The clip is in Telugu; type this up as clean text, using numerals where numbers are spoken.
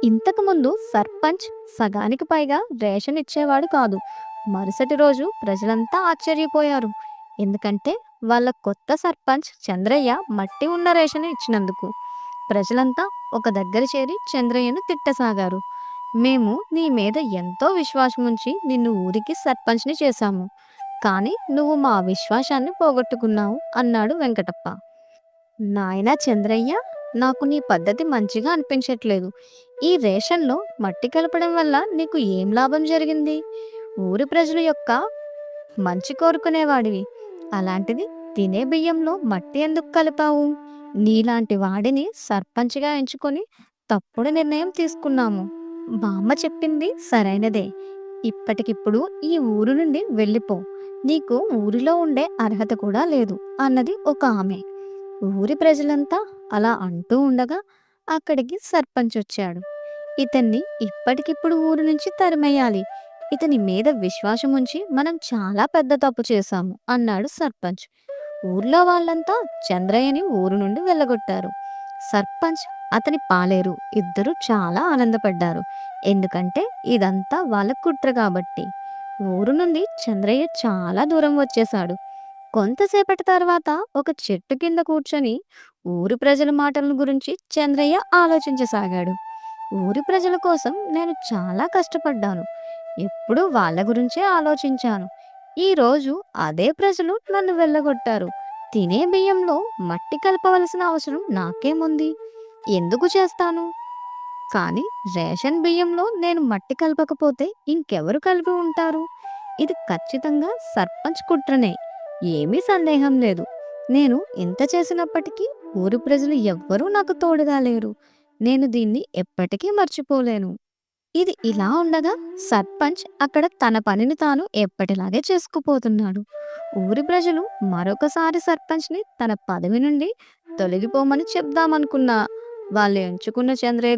ఇంతకుముందు సర్పంచ్ సగానికి పైగా రేషన్ ఇచ్చేవాడు కాదు. మరుసటి రోజు ప్రజలంతా ఆశ్చర్యపోయారు. ఎందుకంటే వాళ్ళ కొత్త సర్పంచ్ చంద్రయ్య మట్టి ఉన్న రేషన్ ఇచ్చినందుకు. ప్రజలంతా ఒక దగ్గర చేరి చంద్రయ్యను తిట్టసాగారు. మేము నీ మీద ఎంతో విశ్వాసం ఉంచి నిన్ను ఊరికి సర్పంచ్ని చేశాము. కానీ నువ్వు మా విశ్వాసాన్ని పోగొట్టుకున్నావు అన్నాడు వెంకటప్ప. నాయనా చంద్రయ్య, నాకు నీ పద్ధతి మంచిగా అనిపించట్లేదు. ఈ రేషన్‌లో మట్టి కలపడం వల్ల నీకు ఏం లాభం జరిగింది? ఊరి ప్రజల యొక్క మంచి కోరుకునేవాడివి. అలాంటిది తినే బియ్యంలో మట్టి ఎందుకు కలిపావు? నీలాంటి వాడిని సర్పంచ్‌గా ఎంచుకొని తప్పుడు నిర్ణయం తీసుకున్నాము. బామ్మ చెప్పింది సరైనదే. ఇప్పటికిప్పుడు ఈ ఊరు నుండి వెళ్ళిపో. నీకు ఊరిలో ఉండే అర్హత కూడా లేదు అన్నది ఒక ఆమె. ఊరి ప్రజలంతా అలా అంటూ ఉండగా అక్కడికి సర్పంచ్ వచ్చాడు. ఇతన్ని ఇప్పటికిప్పుడు ఊరు నుంచి తరిమేయాలి. ఇతని మీద విశ్వాసం ఉంచి మనం చాలా పెద్ద తప్పు చేశాము అన్నాడు సర్పంచ్. ఊర్లో వాళ్ళంతా చంద్రయ్యని ఊరు నుండి వెళ్ళగొట్టారు. సర్పంచ్, అతని పాలేరు ఇద్దరు చాలా ఆనందపడ్డారు. ఎందుకంటే ఇదంతా వాళ్ళ కుట్ర కాబట్టి. ఊరు నుండి చంద్రయ్య చాలా దూరం వచ్చేశాడు. కొంతసేపటి తర్వాత ఒక చెట్టు కింద కూర్చొని ఊరి ప్రజల మాటల గురించి చంద్రయ్య ఆలోచించసాగాడు. ఊరి ప్రజల కోసం నేను చాలా కష్టపడ్డాను. ఎప్పుడూ వాళ్ళ గురించే ఆలోచించాను. ఈరోజు అదే ప్రజలు నన్ను వెళ్ళగొట్టారు. తినే బియ్యంలో మట్టి కలపవలసిన అవసరం నాకేముంది? ఎందుకు చేస్తాను? కానీ రేషన్ బియ్యంలో నేను మట్టి కలపకపోతే ఇంకెవరు కలిపి ఉంటారు? ఇది ఖచ్చితంగా సర్పంచ్ కుట్రనే. ఏమీ సందేహం లేదు. నేను ఇంత చేసినప్పటికీ ఊరి ప్రజలు ఎవ్వరూ నాకు తోడుగా లేరు. నేను దీన్ని ఎప్పటికీ మర్చిపోలేను. ఇది ఇలా ఉండగా సర్పంచ్ అక్కడ తన పనిని తాను ఎప్పటిలాగే చేసుకుపోతున్నాడు. ఊరి ప్రజలు మరొకసారి సర్పంచ్ని తన పదవి నుండి తొలగిపోమని చెప్దామనుకున్నా వాళ్ళు ఎంచుకున్న చంద్రయ్య